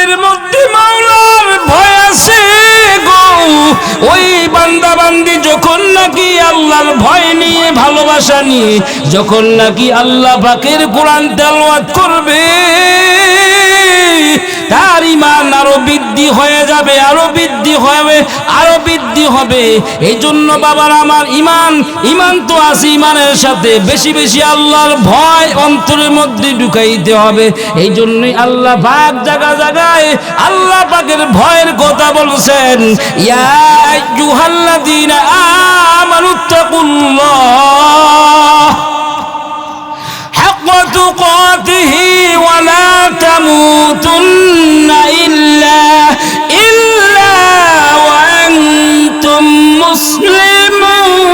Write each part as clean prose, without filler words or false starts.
অন্তরের মধ্যে মাওলার ভয় আছে গো, ওই বান্দা বান্দি যখন নাকি আল্লাহর ভয় নিয়ে ভালোবাসা নিয়ে যখন নাকি আল্লাহ পাকের কোরআন তেলাওয়াত করবে, তার ঈমান আরো বৃদ্ধি হয়ে যাবে, আরো বৃদ্ধি হবে, আরো বৃদ্ধি হবে। এই জন্য বাবার আমার ঈমান তো আছে, ঈমানের সাথে বেশি বেশি আল্লাহর ভয় অন্তরের মধ্যে ঢুকাইতে হবে। এই জন্যই আল্লাহ পাক জায়গায় জায়গায় আল্লাহ পাকের ভয়ের কথা বলছেন, ইয়া আইয়ুহাল্লাযীনা আমানুত্তাকুল্লাহ হাক্কা তুকাতিহি ওয়া লা তামুতুন্না ইল্লা ওয়া আনতুম মুসলিমুন।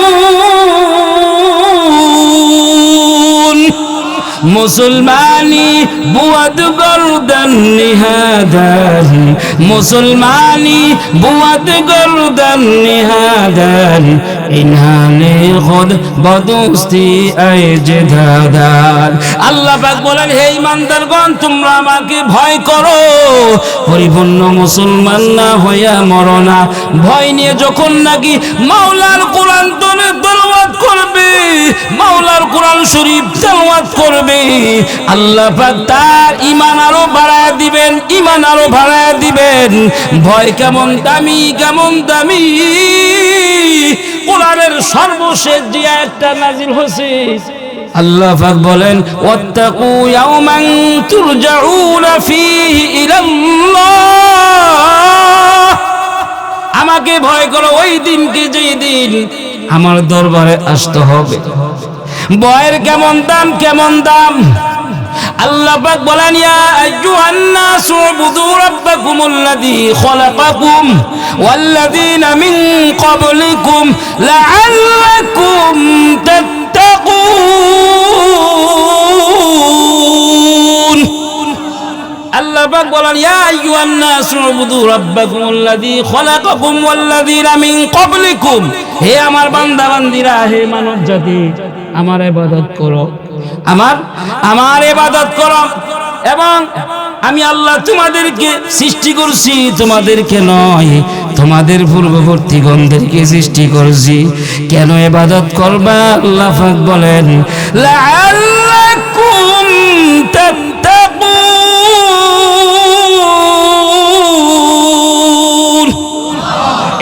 মুসলমানি বুয়াদ গর্দান নিহাদারি, মুসলমানি বুয়াদ গর্দান নিহাদারি, ইনহানে খুদ বদুস্তি আইজদাদার। আল্লাহ পাক বলেন, হে ঈমানদারগণ, তোমরা আমাকে ভয় করো, পরিপূর্ণ মুসলমান না হইয়া মরো না। ভয় নিয়ে যখন নাকি মাওলার কোরআন তেলাওয়াত করবে, মাওলার কোরআন শরীফ তেলাওয়াত করবে, আল্লাহ পাক তার ঈমান আরো বাড়ায় দিবেন, ঈমান আরো বাড়ায় দিবেন। ভয় কেমন দামি, কেমন দামি! কোরআনের সর্বশেষ যে আয়াতটা নাজিল হয়েছে, আল্লাহ পাক বলেন, ওয়াত্তাকু ইয়াওমান তুরজাউনা ফীহি ইলাল্লাহ। আমাকে ভয় করো ওই দিনকে, যেই দিন আমার দরবারে আসতে হবে। ভয়ের কেমন দাম, কেমন দাম! আল্লাহ পাক বলেন, ইয়া আইয়ুহান নাসু উবুদু রাব্বাকুমুল্লাযী খালাকাকুম ওয়াল্লাযীনা মিন ক্বাবলিকুম লাআল্লাকুম তাত্তাকুন। আল্লাহ পাক বলেন, ইয়া আইয়ুহান নাসু উবুদু রাব্বাকুমুল্লাযী খালাকাকুম ওয়াল্লাযীনা মিন ক্বাবলিকুম। হে আমার বান্দা বান্দিরা, হে মানব জাতি, আমার ইবাদত করো, আমার ইবাদত করো। এবং আমি আল্লাহ তোমাদেরকে সৃষ্টি করছি, তোমাদেরকে নয়, তোমাদের পূর্ববর্তীগণদেরকে সৃষ্টি করছি। কেন ইবাদত করবা? আল্লাহ পাক বলেন, লাআল্লাকুম তাত্তাকুন।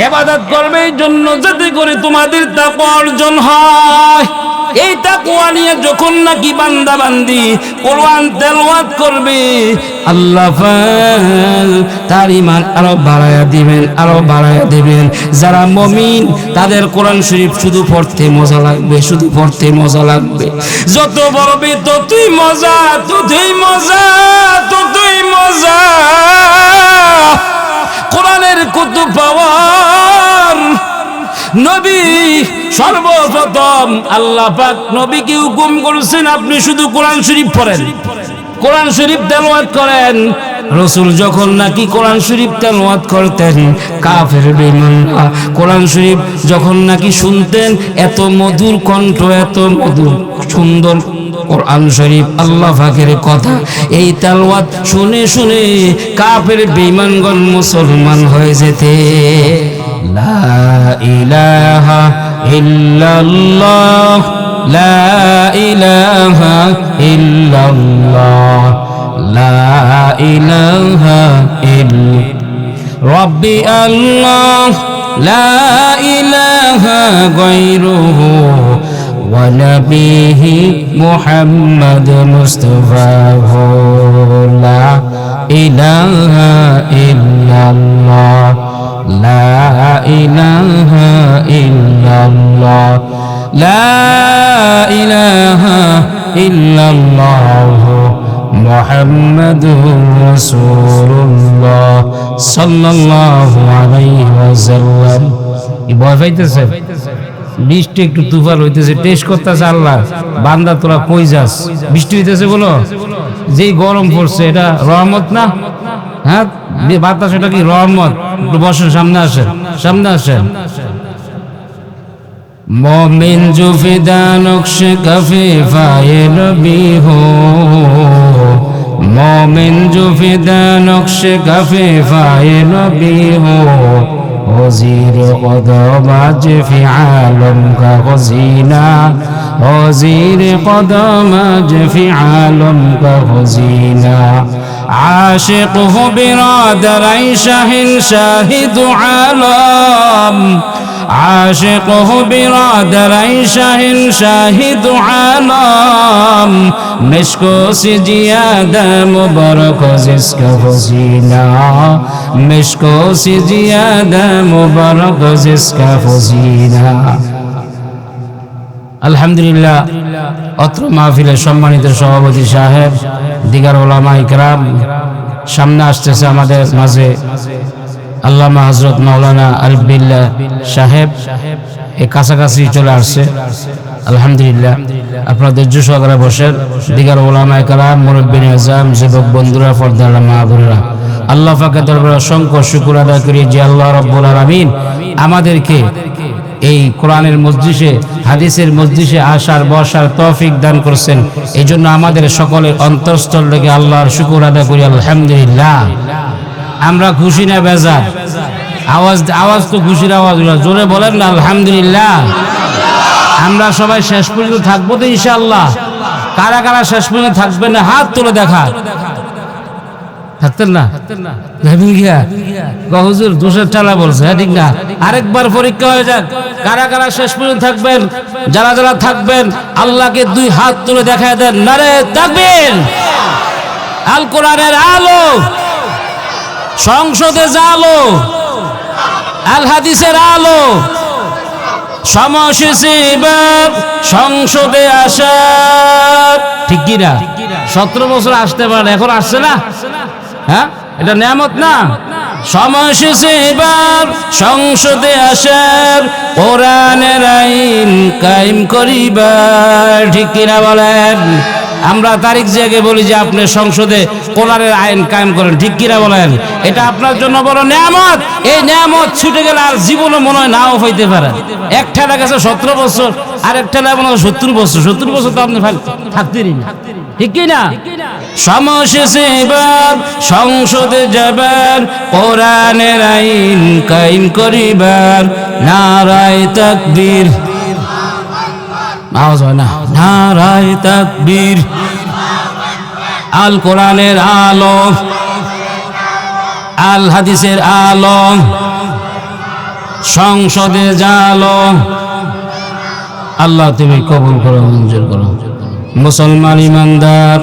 ইবাদত করবে এই জন্য যাতে করে তোমাদের তাকওয়া অর্জন হয়। এই তাকওয়া নিয়ে যখন নাকি বান্দা বান্দি কোরআন তেলাওয়াত করবে, আল্লাহ পাক তার ঈমান আরো বাড়ায়া দিবেন, আরো বাড়ায়া দিবেন। যারা মুমিন তাদের কোরআন শরীফ শুধু পড়তে মজা লাগবে, শুধু পড়তে মজা লাগবে। যত পড়বে ততই মজা, ততই মজা, ততই মজা। কোরআনের কত পাওয়ার! নবী সর্বপ্রথম আল্লাহ পাক নবীকে হুকুম করেছেন, আপনি শুধু কোরআন শরীফ পড়েন, কোরআন শরীফ তেলাওয়াত করেন। রাসূল যখন নাকি কোরআন শরীফ তেলাওয়াত করতেন, কাফের বেঈমানরা কোরআন শরীফ যখন নাকি শুনতেন, এত মধুর কণ্ঠ, এত মধুর সুন্দর কোরআন শরীফ, আল্লাহ পাকের কথা, এই তেলাওয়াত শুনে শুনে কাফের বেঈমানগণ মুসলমান হয়ে যেতে। লা ইলাহা ইল্লাল্লাহ, লা ইলাহা ইল্লাল্লাহ, লা ইলাহা ইল্লা রাব্বি আল্লাহ, লা ইলাহা গায়রুহু ওয়া নবিহি মুহাম্মদ মুস্তাফা, লা ইলাহা ইল্লাল্লাহ, লা ইলাহা ইল্লাল্লাহ, লা ইলাহা ইল্লাল্লাহ মুহাম্মাদুর রাসূলুল্লাহ সাল্লাল্লাহু আলাইহি ওয়াসাল্লাম। এই ভয় পাইতেছে, বৃষ্টি একটু তুফান হইতেছে, টেস্ট করতেছে আল্লাহ, বান্দা তোরা কই যাস? বৃষ্টি হইতেছে বলো, যেই গরম পড়ছে, এটা রহমত না? হ্যাঁ, বাতাস, এটা কি রহমত? একটু বসেন, সামনে আসেন, সামনে আসেন। मोमिन जो फिदा नक्श कफे फाये नबी हो, मोमिन जो फिदा नक्श कफे फाए नबी हो वजीर कदम आज फी आलम का खजीना वजीर कदम आज फी आलम का खजीना आशिक हो बिरादर शाहिन शाहिद आलम आशिक हो बिरादर शाहिन शाहिद आलम मिश्को से जियादा मुबारक जिसका फजीना मिश्को से जियादा मुबारक जिसका फजीना। আলহামদুলিল্লাহ অত্র মাহফিলের সম্মানিত সভাপতি সাহেব, দিগার ওলামা ইকরাম, সামনে আসতেছে আমাদের মাঝে আল্লামা হযরত মাওলানা আরিফ বিল্লাহ সাহেব, এই কাছাকাছি চলে আসছে। আলহামদুলিল্লাহ আপনারা ধৈর্য সহকারে বসেন। দিগার ওলামা ইকরাম, মুরব্বিন আযম, যুবক বন্ধুরা, পর্দার মা বোনেরা, আল্লাহ পাকের দরবারে অসংখ্য শুকর আদায় করি যে আল্লাহ রাব্বুল আলামিন আমাদেরকে এই কোরআনের মজলিসে, হাদিসের মজলিসে আসার বসার তৌফিক দান করেছেন। এই জন্য আমাদের সকলের অন্তরস্থল থেকে আল্লাহর শুকর আদায় করি আলহামদুলিল্লাহ। আমরা খুশি না বেজার? আওয়াজ তো খুশির আওয়াজ, জোরে বলেন না আলহামদুলিল্লাহ। আমরা সবাই শেষ পর্যন্ত থাকবো তো ইনশাআল্লাহ? কারা কারা শেষ পর্যন্ত থাকবেন না হাত তুলে দেখা। থাকতেন না? হুজুর দোষের ঠালা বলছে, হ্যাঁ ঠিক না? আরেকবার পরীক্ষা হয়ে যাক, কারা কারা শেষ পর্যন্ত থাকবেন? যারা যারা থাকবেন আল্লাহকে দুই হাত তুলে দেখায় দেন, নারে তাকবীর। আল কোরআনের আলো, সংসদে জালো, আল হাদিসের আলো, সময় এসেছে এবার সংসদে আসার, ঠিক কি না? 17 বছর আসতে পারে, এখন আসছে না? হ্যাঁ, এটা নিয়ামত না? সময় এসেছে এবার সংসদে আসার, কোরআনের আইন কায়েম করিবার, ঠিক কিনা বলেন? আমরা তারিখ জায়গায় বলি যে আপনি সংসদে কোরআনের আইন কায়েম করেন, ঠিক কিনা বলেন? এটা আপনার জন্য বড় নিয়ামত। এই নিয়ামত ছুটে গেলে আর জীবনে মনে হয় নাও হইতে পারে। একটা গেছে 17 বছর, আর একটা মনে হয় 70 বছর। 70 বছর তো আপনি থাকতেই না, ঠিক কিনা? সময় এসেছে এবার সংসদে যাবার, কোরআনের আইন কায়েম করিবার, নারায়ে তাকবীর, আওয়াজ হয় না, নারায়ে তাকবীর। আল কোরআনের আলো, আল হাদিসের আলো, সংসদে জালো। আল্লাহ তুমি কবুল করো, মঞ্জুর করো। মুসলমান ইমানদার,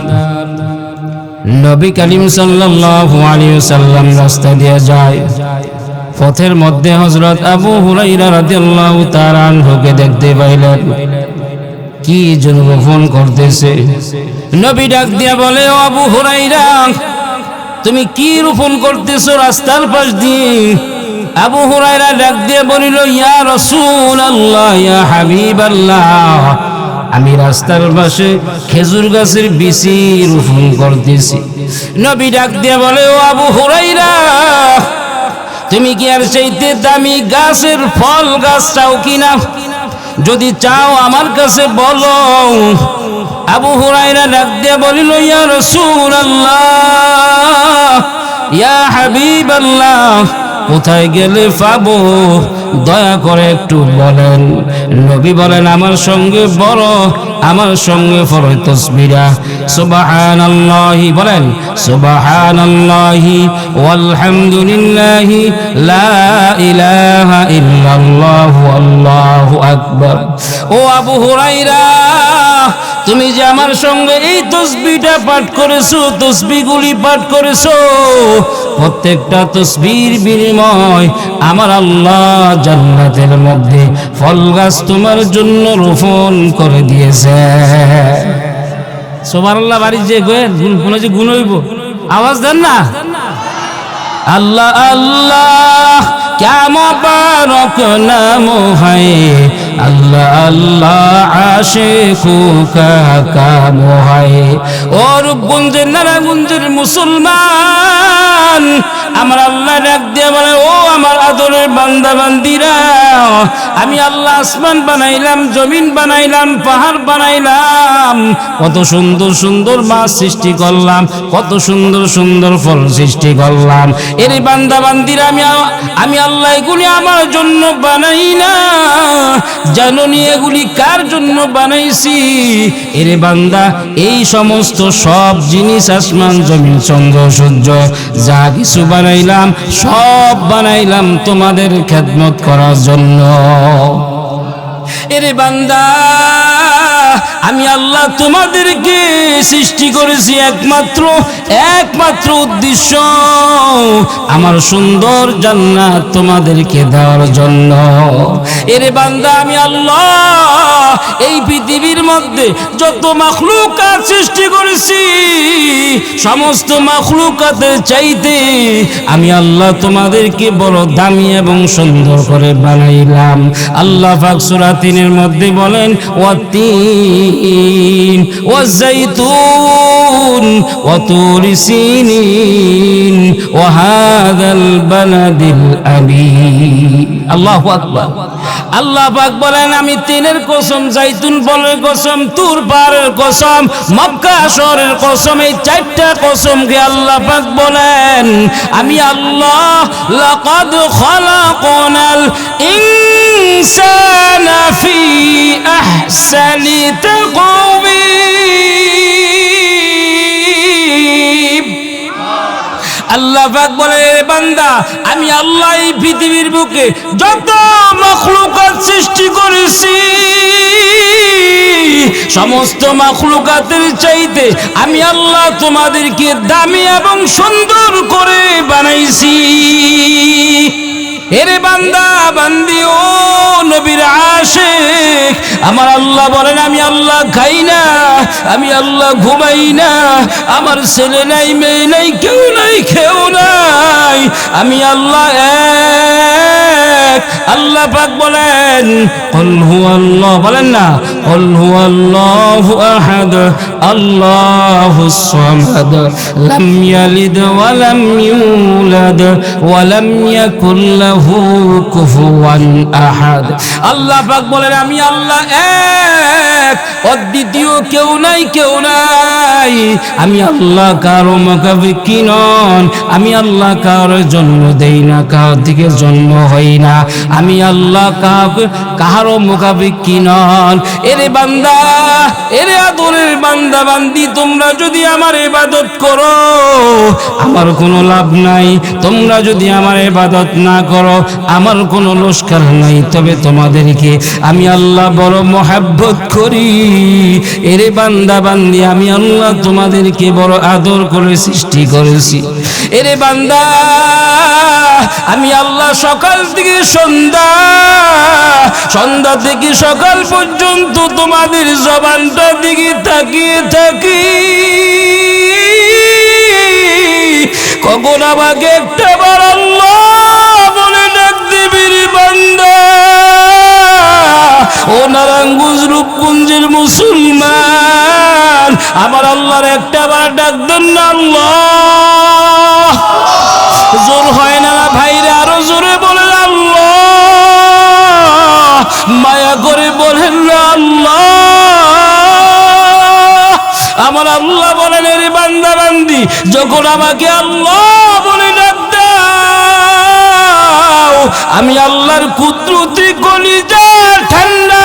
নবী করিম সাল্লাল্লাহু আলাইহি ওয়াসাল্লাম রাস্তা দিয়ে যায়, পথের মধ্যে হযরত আবু হুরায়রা রাদিয়াল্লাহু তাআলা আনহুকে দেখতে পাইলেন কি যেন গোপন করতেছে। নবী ডাক দিয়া বলে, ও আবু হুরায়রা, তুমি কি রোপণ করতেছো রাস্তার পাশ দিয়ে? আবু হুরায়রা ডাক দিয়ে বলিল, ইয়া রাসূলুল্লাহ, ইয়া হাবিবাল্লাহ, আমি রাস্তার পাশে খেজুর গাছের বিচি রোপণ করতেছি। নবী ডাক দিয়ে বলে, ও আবু হুরায়রা, তুমি কি আর চাইতে দামি গাছের ফল গাছ চাও কিনা? যদি চাও আমার কাছে বলো। আবু হুরায়রা ডাক দিয়ে বলিল, ইয়া রাসূলুল্লাহ, ইয়া হাবিবাল্লাহ, কোথায় গেলে পাবো দয়া করে একটু বলেন। নবী বলেন, আমার সঙ্গে বড়, আমার সঙ্গে পড়ো তাসবিহা সুবহানাল্লাহি, বলেন সুবহানাল্লাহি ওয়ালহামদুলিল্লাহি লা ইলাহা ইল্লাল্লাহু আল্লাহু আকবার। ও আবু হুরায়রা, তুমি যে আমার সঙ্গে এই তাসবিহটা পাঠ করেছো, তাসবিহগুলি পাঠ করেছো, প্রত্যেকটা তাসবিহর বিনিময় আমার আল্লাহ জান্নাতের মধ্যে ফল গাছ তোমার জন্য রোপণ করে দিয়েছে। সুবহানাল্লাহ। বাড়ি যে গুণ যে গুণ হইব, আওয়াজ দেন না। আল্লাহ আল্লাহ क्या मुबारक नाम है, अल्लाह अल्लाह आशिकों का काम है। और गुंजर नारा गुंजर मुसलमान, আমার আল্লাহ ডাক দিয়ে বলে, ও আমার আদরের বান্দা বান্দিরা, আমি আল্লাহ আসমান বানাইলাম, জমিন বানাইলাম, পাহাড় বানাইলাম, কত সুন্দর সুন্দর মাছ সৃষ্টি করলাম, কত সুন্দর সুন্দর ফল সৃষ্টি করলাম। এর বান্দা বান্দিরা, আমি আল্লাহ এগুলি আমার জন্য বানাই না, জানোনি এগুলি কার জন্য বানাইছি? এর বান্দা, এই সমস্ত সব জিনিস, আসমান জমিন চন্দ্র সূর্য যা কিছু বানাইলাম, সব বানাইলাম তোমাদের খেদমত করার জন্য। এরে বান্দা, আমি আল্লাহ তোমাদেরকে সৃষ্টি করেছি একমাত্র উদ্দেশ্য আমার সুন্দর জান্নাত তোমাদেরকে দেওয়ার জন্য। এরে বান্দা, আমি আল্লাহ এই পৃথিবীর মধ্যে যত মাখলুকাত সৃষ্টি করেছি, সমস্ত মাখলুকাতের চাইতে আমি আল্লাহ তোমাদেরকে বড় দামি এবং সুন্দর করে বানাইলাম। আল্লাহ পাক সূরা ৩-এর মধ্যে বলেন, ওয়াতিন ওয়াজাইতুন ওয়া তুরি সিনিন ওয়া হাযাল বালাদিল আমিন। আল্লাহু আকবার। আল্লাহ পাক বলেন, আমি তিনের কসম, জাইতুন ফলের কসম, তুর পাহাড়ের কসম, মক্কা শহরের কসম, এই চারটা কসমকে আল্লাহ পাক বলেন, আমি আল্লাহ লাকাদ খালাকনাল ইনসানা ফি আহসানি তাকওয়িম। আল্লাহ পাক বলে, বান্দা, আমি আল্লাহ এই পৃথিবীর বুকে যত মাখলুকাত সৃষ্টি করেছি, সমস্ত মাখলুকাতের চাইতে আমি আল্লাহ তোমাদেরকে দামি এবং সুন্দর করে বানাইছি। এরে বান্দা বান্দি, ও নবীর আশিক, আমার আল্লাহ বলেন, আমি আল্লাহ খাই না, আমি আল্লাহ ঘুমাই না, আমার ছেলে নাই, মেয়ে নাই, কেউ নাই, কেউ নাই, আমি আল্লাহ এক। আল্লাহ পাক বলেন, কুল হুয়াল্লাহ, বলেন না, কুল হুয়াল্লাহু আহাদ আল্লাহুস সামাদ লাম ইয়ালিদ ওয়া লাম ইউলাদ ওয়া লাম ইয়াকুল লাহু কুফুয়ান আহাদ। আল্লাহ পাক বলেন, আমি আল্লাহ এক, অদ্বিতীয়, কেউ নাই, কেউ নাই, আমি আল্লাহ কারো মুখাপেক্ষী নন, আমি আল্লাহ কারো জন্ম দেই না, কারো দিকে জন্ম হই না, আমি আল্লাহ কারো মুখাপেক্ষী নন। এরে বান্দা, এরে আদরের বান্দা বান্দি, তোমরা যদি আমার ইবাদত করো আমার কোনো লাভ নাই, তোমরা যদি আমার ইবাদত না করো আমার কোনো লস্কর নাই, তবে তোমাদেরকে আমি আল্লাহ বড় মহব্বত করি। এরে বান্দা বান্দি, আমি আল্লাহ তোমাদেরকে বড় আদর করে সৃষ্টি করেছি। এরে বান্দা, আমি আল্লাহ সকাল থেকে সন্ধ্যা থেকে সকাল পর্যন্ত তোমাদের জবানটা দিকে তাকিয়ে থাকি, কখন আমাকে একটা বার আল্লাহ বলে ডাক দিবি বান্দা। ও নারায়ণগঞ্জ রূপগঞ্জের মুসলমান, আমার আল্লাহর একটা বার ডাক দেন না আল্লাহ। জোর হয় না ভাইরা, আরো জোরে বলেন আল্লাহ, মায়া করে বলেন না আল্লাহ। আমার আল্লাহ বলেন, এর বান্দা বান্দি, যখন আমাকে আল্লাহ বলে ডাক দাও, আমি আল্লাহর কুদরতি কলিজা ঠান্ডা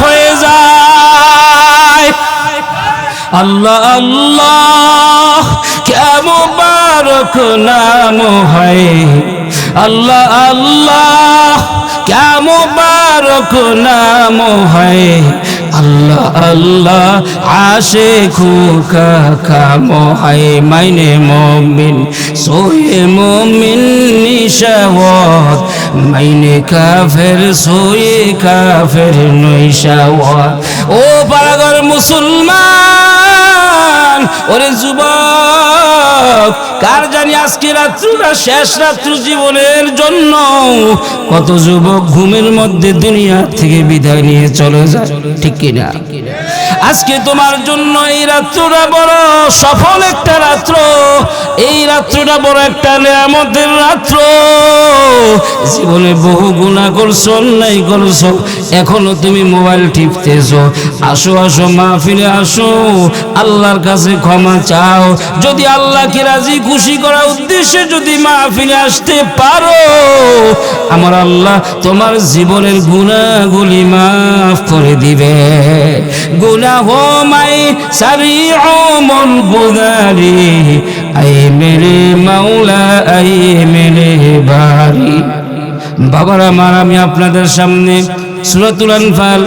হয়ে যায়। আল্লাহ আল্লাহ क्या मुबारक नाम है, अल्लाह अल्लाह क्या मुबारक नाम है, अल्लाह अल्लाह आशिकों का काम है। मैंने मोमिन सोए मोमिन निशावत, मैंने काफिर सोए काफिर निशावत। ओ पागल मुसलमान, মুসলমান, ওরে যুবক, কার জানি আজকে রাত্রিটা শেষ রাত্র জীবনের জন্য কত যুবক ঘুমের মধ্যে দুনিয়া থেকে বিদায় নিয়ে চলে যায়, ঠিক কিনা? আজকে তোমার জন্য এই রাত্রটা বড় সফল একটা রাত্র, এই রাত্রটা বড় একটা নিয়ামতের রাত্র। জীবনে বহু গুনাহ করছো, অন্যায় করছো, এখনো তুমি মোবাইল টিপতেছো। আসো আসো মাহফিলে আসো, আল্লাহর কাছে ক্ষমা চাও। যদি আল্লাহকে রাজি খুশি করার উদ্দেশ্যে যদি মাহফিলে আসতে পারো, আমার আল্লাহ তোমার জীবনের গুনাহগুলি মাফ করে দিবে। গুনাহ মাই সারিউ মন গুদারি, আই মেরে মাওলা আই মেরে বারি। বাবারা আমার, আমি আপনাদের সামনে সূরাতুল আনফাল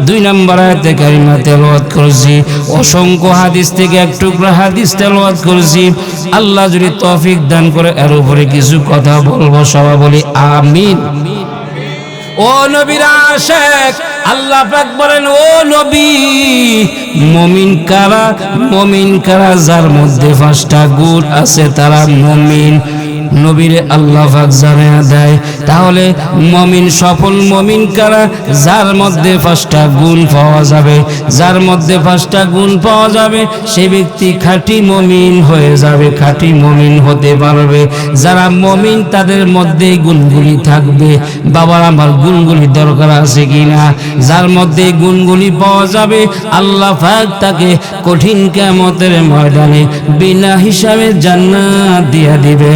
2 নম্বর আয়াতে কারিমা তেলাওয়াত করেছি। অসংখ্য হাদিস থেকে এক টুকরা হাদিস তেলাওয়াত করেছি। আল্লাহ যদি তৌফিক দান করে এর উপরে কিছু কথা বলবো, সবাই বলি আমিন। ও নবীর আশিক, আল্লাহ পাক বলেন, ও নবী, মুমিন কারা? মুমিন কারা? যার মধ্যে 5টা গুণ আছে তারা মুমিন। নবীরে আল্লাহ পাক জানিয়ে দেয়। তাহলে মুমিন, সফল মুমিন কারা? যার মধ্যে 5টা গুণ পাওয়া যাবে। যার মধ্যে 5টা গুণ পাওয়া যাবে সে ব্যক্তি খাঁটি মুমিন হয়ে যাবে, খাঁটি মুমিন হতে পারবে। যারা মুমিন তাদের মধ্যে গুণগুলি থাকবে। বাবার আমার গুণগুলি দরকার আছে কিনা? যার মধ্যে গুণগুলি পাওয়া যাবে আল্লাহ পাক তাকে কঠিন কিয়ামতের ময়দানে বিনা হিসাবে জান্নাত দিয়ে দিবে।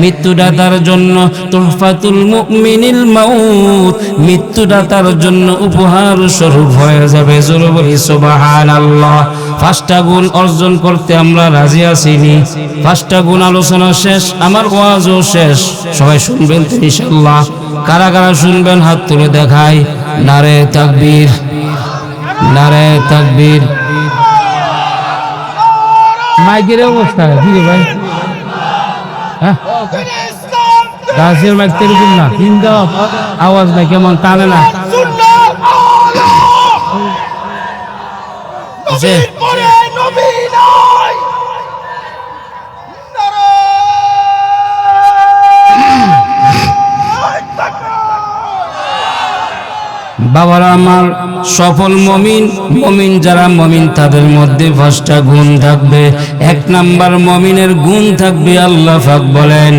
মৃত্যুটা তার জন্য তুহফাতুল মুমিনিল মাউত, মৃত্যুটা তার জন্য উপহার স্বরূপ হয়ে যাবে। জোরে বলি সুবহানাল্লাহ। 5টা গুণ অর্জন করতে আমরা রাজি আছিনি? 5টা গুণ আলোচনা শেষ, আমার ওয়াজও শেষ। সবাই শুনবেন তো ইনশাআল্লাহ? কারা কারা শুনবেন হাত তুলে দেখাই। নারে তাকবীর, নারে তাকবীর। মাইকের অবস্থা কি রে ভাই? গাছের মাইক তেরকম না, কিন্তু আওয়াজ নাই, কেমন টানে না। বাবারা আমার, সফল মুমিন, মুমিন যারা মুমিন তাদের মধ্যে 5টা গুণ থাকবে। 1 নাম্বার মুমিনের গুণ থাকবে, আল্লাহ পাক বলেন,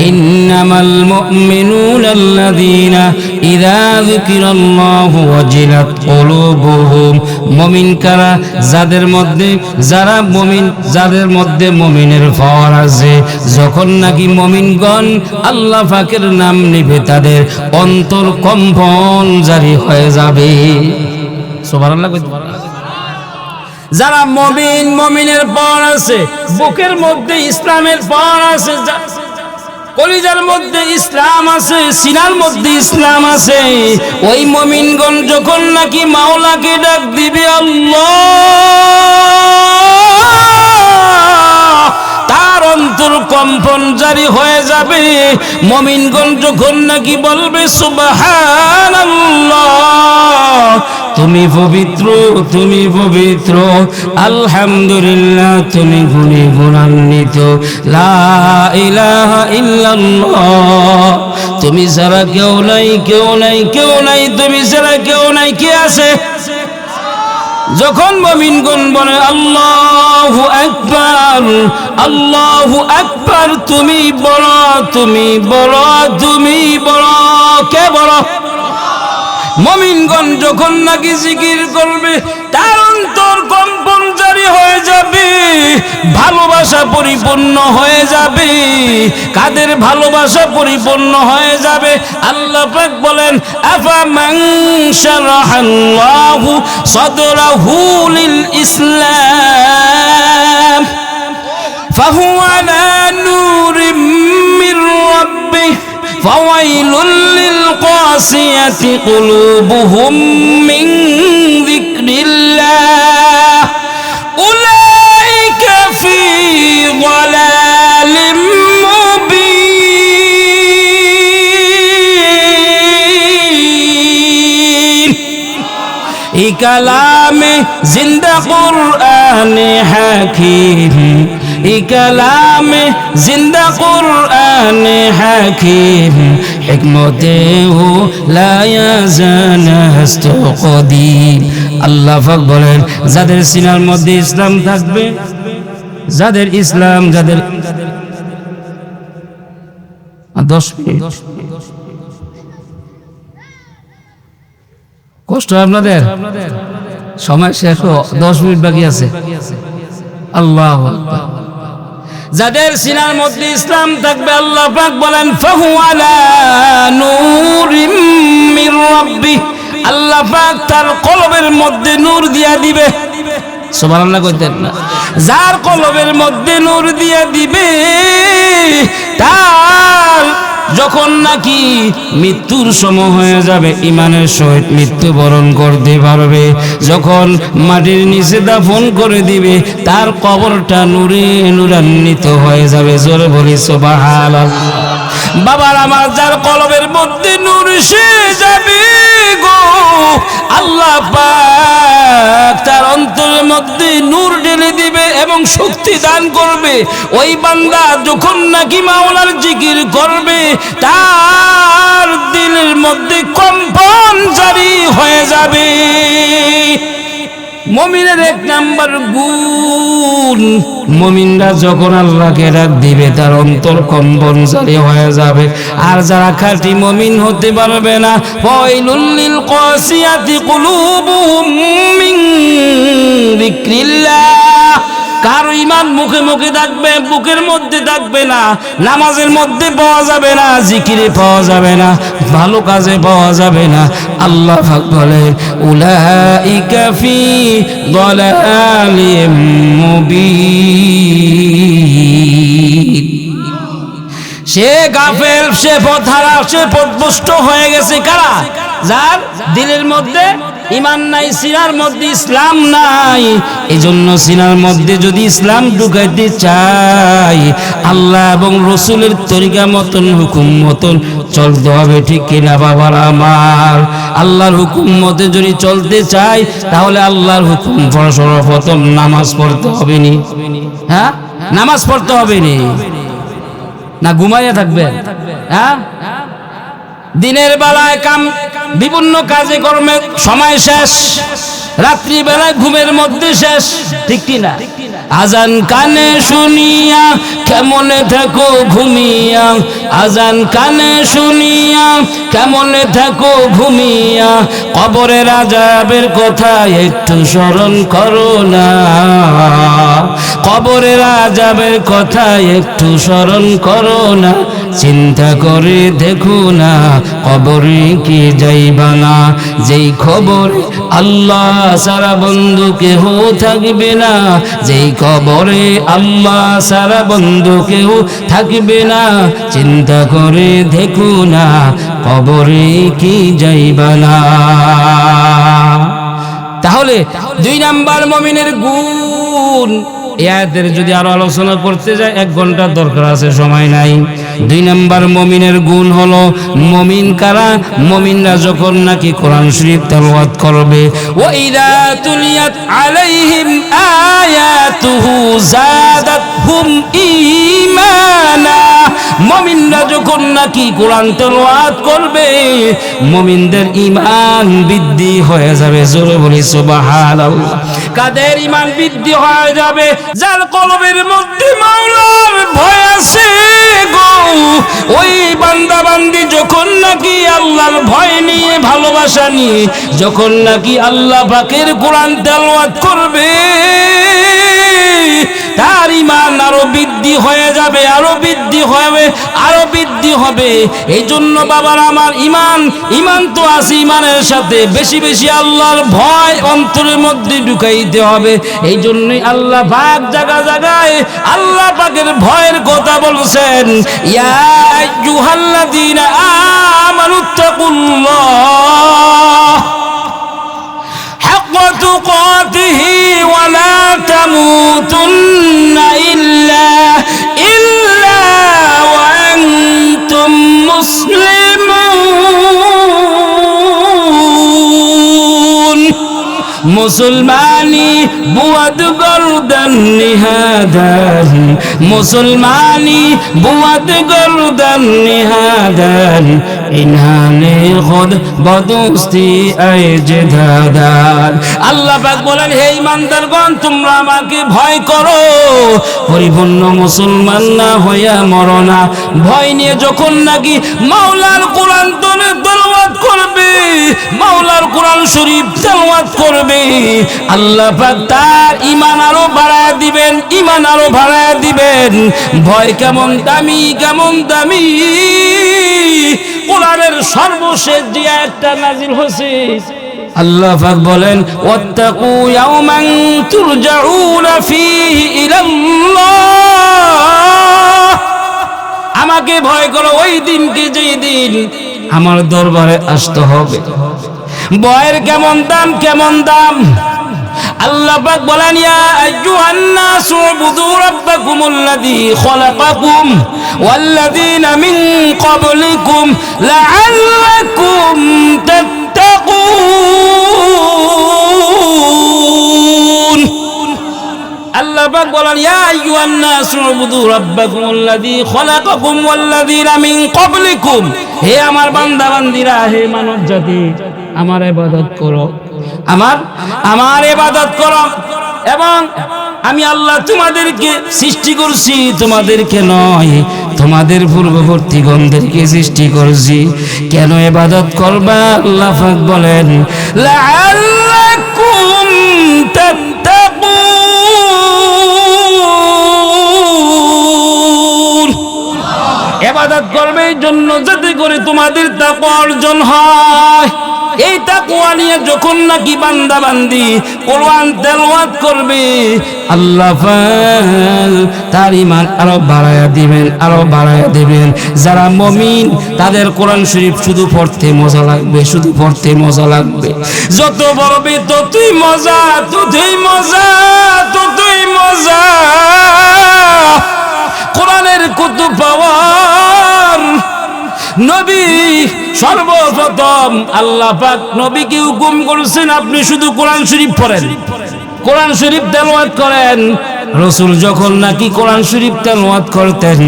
ইন্নামাল মুমিনুনা আল্লাযীনা ইযা যুকিরাল্লাহু ওয়াজিলাত কুলুবুহুম। মুমিন কারা? যাদের মধ্যে, যারা মুমিন, যাদের মধ্যে মুমিনের পাওয়ার আছে। যখন নাকি মুমিনগণ আল্লাহ পাকের নাম নেবে তাদের অন্তর কম্পন জারি হয়ে যাবে। সুবহানাল্লাহ। যারা মুমিন, মুমিনের পাওয়ার আছে, বুকের মধ্যে ইসলামের পাওয়ার আছে, কলিজার মধ্যে ইসলাম আছে, সিনার মধ্যে ইসলাম আছে, ওই মুমিনগণ যখন নাকি মাওলাকে ডাক দিবে আল্লাহ, তার অন্তর কম্পন জারি হয়ে যাবে। মুমিনগণ যখন নাকি বলবে সুবহানাল্লাহ, তুমি পবিত্র, তুমি পবিত্র, আলহামদুলিল্লাহ, তুমি গুণে গুণান্বিত, লা ইলাহা ইল্লাল্লাহ, তুমি ছাড়া কেউ নাই, কেউ নাই, কেউ নাই, তুমি ছাড়া কেউ নাই, কে আছে? যখন মুমিনগণ বলে আল্লাহু আকবার, আল্লাহু আকবার, তুমি বড়, তুমি বড়, তুমি বড়, কে বড়? মুমিনগণ যখন নাকি জিকির করবে তার অন্তর কম্পন জারি হয়ে যাবে, ভালোবাসা পরিপূর্ণ হয়ে যাবে। কাদের ভালোবাসা পরিপূর্ণ হয়ে যাবে? আল্লাহ পাক বলেন, আফামান শারাহাল্লাহু সাদরাহু লিল ইসলাম ফাহুয়া আলা নূরিম মির রাব্বিহি ফাওয়াইলুল লিল কাসিয়াতি কুলুবুহুম মিন যিকরিল্লাহ উলাইকা ফি যালালিম মুবিন। এই কালামে জিন্দা কুরআন হাকিম এই কালামে জিন্দা কুরআন হাকিম হিকমতে হো লা ইয়াজানাস্তু কদিম। আল্লাহ পাক বলেন যাদের সিনার মধ্যে ইসলাম থাকবে, যাদের ইসলাম, যাদের 10 মিনিট কষ্ট আপনাদের, সময় শেষ, 10 মিনিট বাকি আছে। আল্লাহু আকবার। যাদের সিনার মধ্যে ইসলাম থাকবে আল্লাহ পাক বলেন ফাহু আলা নূরিম মির রাব্বি, আল্লাহ পাক তার কলবের মধ্যে নূর দিয়া দিবে। সুবহানাল্লাহ কইতেন না? যার কলবের মধ্যে নূর দিয়া দিবে তার যখন নাকি মৃত্যুর সময় হয়ে যাবে ইমানের সহিত মৃত্যুবরণ করতে পারবে। যখন মাটির নিচে দাফন করে দিবে তার কবরটা নূরে নূরান্বিত হয়ে যাবে। জোরে বলি সুবহানাল্লাহ। বাবার আমার যার কলবের মধ্যে নূর এসে যাবে গো, আল্লাহ পাক তার অন্তরের মধ্যে নূর ঢেলে দিবে এবং শক্তি দান করবে। ওই বান্দা যখন নাকি মাওলার জিকির করবে তার দিলের মধ্যে কম্পন জারি হয়ে যাবে। মুমিনের 1 নাম্বার গুণ, মুমিনরা যখন আল্লাহকে ডাক দিবে তার অন্তর কম্পন জারি হয়ে যাবে। আর যারা খাঁটি মুমিন হতে পারবে না, ওয়াইলুল লিল কাসিয়াতি কুলুবুহুম মিন যিকরিল্লাহ, কার ইমান মুখে মুখে থাকবে, বুকের মধ্যে থাকবে না, নামাজের মধ্যে পাওয়া যাবে না, জিকিরে পাওয়া যাবে না, ভালো কাজে পাওয়া যাবে না। আল্লাহ পাক বলেন উলাইকা ফি দালালিম মুবিন, সে গাফেল, সে পথহারা, সে পথভ্রষ্ট হয়ে গেছে। কারা? যার দিলের মধ্যে ইমান নাই, সিনার মধ্যে ইসলাম নাই। এজন্য সিনার মধ্যে যদি ইসলাম ঢুকাইতে চাই আল্লাহ এবং রসুলের তরিকা মতন, হুকুম মতন চলতে হবে। ঠিক কিনা বাবার আমার? আল্লাহর হুকুম মতে যদি চলতে চাই তাহলে আল্লাহর হুকুম সর্বপ্রথম নামাজ পড়তে হবে নি? হ্যাঁ, নামাজ পড়তে হবে নি? না ঘুমাইয়া থাকবে? হ্যাঁ, দিনের বেলায় কাম বিভিন্ন কাজে কর্মে সময় শেষ, রাত্রি বেলায় ঘুমের মধ্যে শেষ। ঠিক কি না? আজান কানে শুনিয়া কেমনে থাকো ঘুমিয়া, আজান কানে শুনিয়া কেমনে থাকো ঘুমিয়া, কবরের আযাবের কথা একটু স্মরণ করো না, কবরের আযাবের কথা একটু স্মরণ করো না। চিন্তা করে দেখো না কবরে কি যাইবা না, যেই খবর আল্লাহ সারা বন্ধু কেহ থাকবে না, যেই কবরে আল্লাহ সারা বন্ধু কেহ থাকবে না। চিন্তা করে দেখো না কবরে কি যাইবা না। তাহলে 2 নাম্বার মুমিনের গুণ। এই আয়াতের যদি আরো আলোচনা করতে যায় 1 ঘন্টার দরকার আছে, সময় নাই। 2 নাম্বার মুমিনের গুণ হলো, মুমিন কারা? মুমিনরা যখন নাকি কোরআন শরীফ তেলাওয়াত করবে, ওয়া ইযা তুলিয়াত আলাইহিম আয়াতুহু যাদাতহুম ঈমানা, মুমিনরা যখন নাকি কোরআন তেলাওয়াত করবে মুমিনদের ঈমান বৃদ্ধি হয়ে যাবে। জোরে বলি সুবহানাল্লাহ। কাদের ঈমান বৃদ্ধি হয়ে যাবে? যার কলবের মধ্যে মাওলার ভয় আছে গো, ওই বান্দা বান্দি যখন নাকি আল্লাহর ভয় নিয়ে, ভালোবাসা নিয়ে যখন নাকি আল্লাহ পাকের কোরআন তেলাওয়াত করবে তার ঈমান আরো বৃদ্ধি হয়ে যাবে, আরো বৃদ্ধি হবে, আরো বৃদ্ধি হবে। এই জন্য বাবার আমার ঈমান তো আছে, ঈমানের সাথে বেশি বেশি আল্লাহর ভয় অন্তরের মধ্যে ঢুকাইতে হবে। এই জন্যই আল্লাহ পাক জায়গা জায়গায় আল্লাহ পাকের ভয়ের কথা বলছেন, ইয়া আইয়ুহাল্লাযীনা আমানুত্তাকুল্লাহ হাক্কা তুকাতিহি ওয়া লা তামুতুন্না ইল্লা ওয়া আনতুম মুসলিমুন। মুসলমানি বুয়াদ গর্দান নিহাদারি মুসলমানি বুয়াদ গর্দান নিহাদারি ইনহানে খুদ বদস্তি আইজে দাদার। আল্লাহ পাক বলেন, হে ঈমানদারগণ, তোমরা আমাকে ভয় করো, পরিপূর্ণ মুসলমান না হইয়া মরো না। ভয় নিয়ে যখন নাকি মাওলার কোরআন তেলাওয়াত করবে, মাওলার কোরআন শরীফ তেলাওয়াত করবে, আল্লাহ পাক তার ঈমান আরো বাড়ায় দিবেন, ঈমান আরো বাড়ায় দিবেন। ভয় কেমন দামি, কেমন দামি! কোরআনের সর্বশেষ যে আয়াতটা নাজিল হয়েছে, আল্লাহ পাক বলেন, ওয়াত্তাকু ইয়াওমান তুরজাউনা ফীহি ইলাল্লাহ। আমাকে ভয় করো ওই দিনকে, যেই দিন আমার দরবারে আসতে হবে। ভয়ের কেমন দাম, কেমন দাম! আল্লাহ পাক বলেন, ইয়া আইয়ুহান নাসু উবুদু রাব্বাকুমুল্লাযী খালাকাকুম ওয়াল্লাযীনা মিন ক্বাবলিকুম লাআল্লাকুম তাত্তাকুন। আল্লাহ পাক বলেন, ইয়া আইয়ুহান নাসু উবুদু রাব্বাকুমুল্লাযী খালাকাকুম ওয়াল্লাযীনা মিন ক্বাবলিকুম। হে আমার বান্দা বান্দীরা, হে মানব জাতি, আমার ইবাদত করো, আমার ইবাদত করো। এবং আমি আল্লাহ তোমাদেরকে সৃষ্টি করছি, তোমাদেরকে নয়, তোমাদের পূর্ববর্তীগণদেরকে সৃষ্টি করছি। কেন ইবাদত করবা? আল্লাহ পাক বলেন, লাআল্লাকুম তাত্তাকুন। ইবাদত করবে এই জন্য যাতে করে তোমাদের তাকওয়া অর্জন হয়। এই তাকওয়া নিয়ে যখন নাকি বান্দা বান্দি কোরআন তেলাওয়াত করবে, আল্লাহ পাক তার ঈমান আরো বাড়ায়া দিবেন, আরো বাড়ায়া দিবেন। যারা মুমিন তাদের কোরআন শরীফ শুধু পড়তে মজা লাগবে, শুধু পড়তে মজা লাগবে। যত পড়বে ততই মজা, ততই মজা, ততই মজা। কোরআনের কত পাওয়ার! নবী সর্বপ্রথম আল্লাহ পাক নবীকে হুকুম করেছেন, আপনি শুধু কোরআন শরীফ পড়েন, কোরআন শরীফ তেলাওয়াত করেন। রাসূল যখন নাকি কোরআন শরীফ তেলাওয়াত করতেন,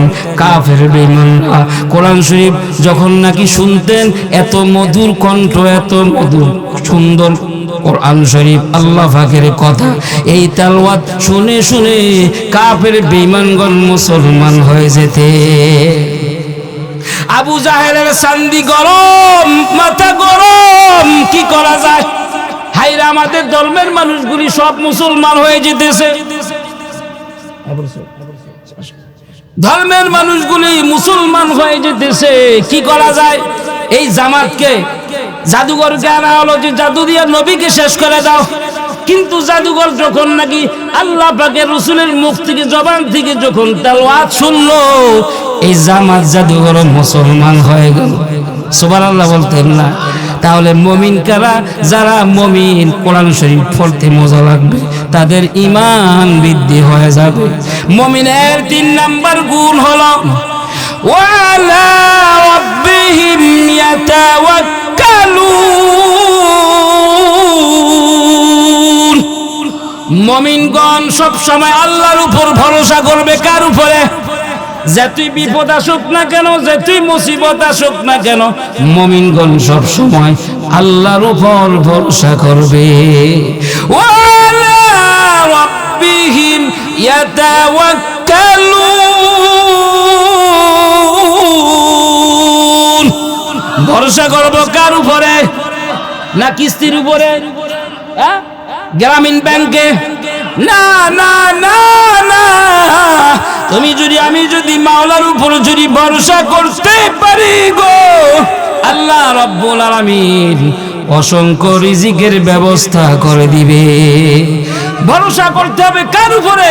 কাফের বেঈমানরা কোরআন শরীফ যখন নাকি শুনতেন, এত মধুর কণ্ঠ, এত মধুর সুন্দর কোরআন শরীফ, আল্লাহ পাকের কথা, এই তেলাওয়াত শুনে শুনে কাফের বেঈমানগণ মুসলমান হয়ে যেতে। আবু জাহেলের চান্দি গরম, মাথা গরম, কি করা যায়? হায়রে, আমাদের ধর্মের মানুষগুলি সব মুসলমান হয়ে যেতেছে, ধর্মের মানুষগুলি মুসলমান হয়ে যেতেছে, কি করা যায়? এই জামাতকে, জাদুঘরকে আনা হলো যে জাদু দিয়ে নবীকে শেষ করে দাও। কিন্তু জাদুঘর যখন নাকি আল্লাহ পাকের রাসূলের মুখ থেকে, জবান থেকে যখন তেলাওয়াত শুনলো, এই জামাত জাদুঘর মুসলমান হয়ে গেল। সুবহানাল্লাহ বলতেন না? তাহলে মুমিন কারা? যারা মুমিন কোরআন শরীফ পড়তে মজা লাগবে, তাদের ঈমান বৃদ্ধি হয়ে যাবে। মুমিনের 3 নাম্বার গুণ হলো ওয়ালা রাব্বিহিম ইয়াতাওয়াক্কালুন। মুমিনগণ সব সময় আল্লাহর উপর ভরসা করবে। কার উপরে? যতই বিপদ আসুক না কেন, যতই মুসিবত আসুক না কেন, মুমিনগণ সব সময় আল্লাহর উপর ভরসা করবে। ওয়ালা রাব্বিহিম ইয়াতাওয়াক্কালুন। ভরসা করব কার উপরে? না কিস্তির উপরে, গ্রামীণ ব্যাংকে? না না না না, তুমি যদি, আমি যদি মাওলার উপর যদি ভরসা করতে পারি গো, আল্লাহ রাব্বুল আলামিন অসংখ্য রিজিকের ব্যবস্থা করে দিবে। ভরসা করতে হবে কার উপরে?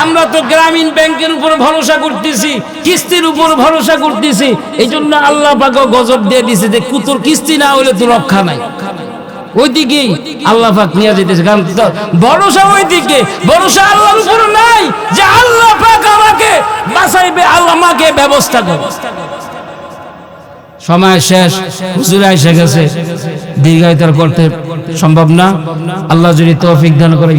আমরা তো গ্রামীণ ব্যাংকের উপর ভরসা করতেছি, কিস্তির উপর ভরসা করতেছি। এই জন্য আল্লাহ পাক গজব দিয়ে দিছে যে কুতুর কিস্তি না হলে তো রক্ষা নাই। ওইদিকে আল্লাহ পাক নিয়ে যেতেছে, কারণ ভরসা ওইদিকে, ভরসা আল্লাহর উপর নাই যে আল্লাহ পাক আমাকে বাঁচাইবে, আল্লাহ আমাকে ব্যবস্থা করবে। সময় শেষ, হুজুর এসে গেছে, দীর্ঘায়িত করতে সম্ভব না। আল্লাহ যদি তৌফিক দান করে।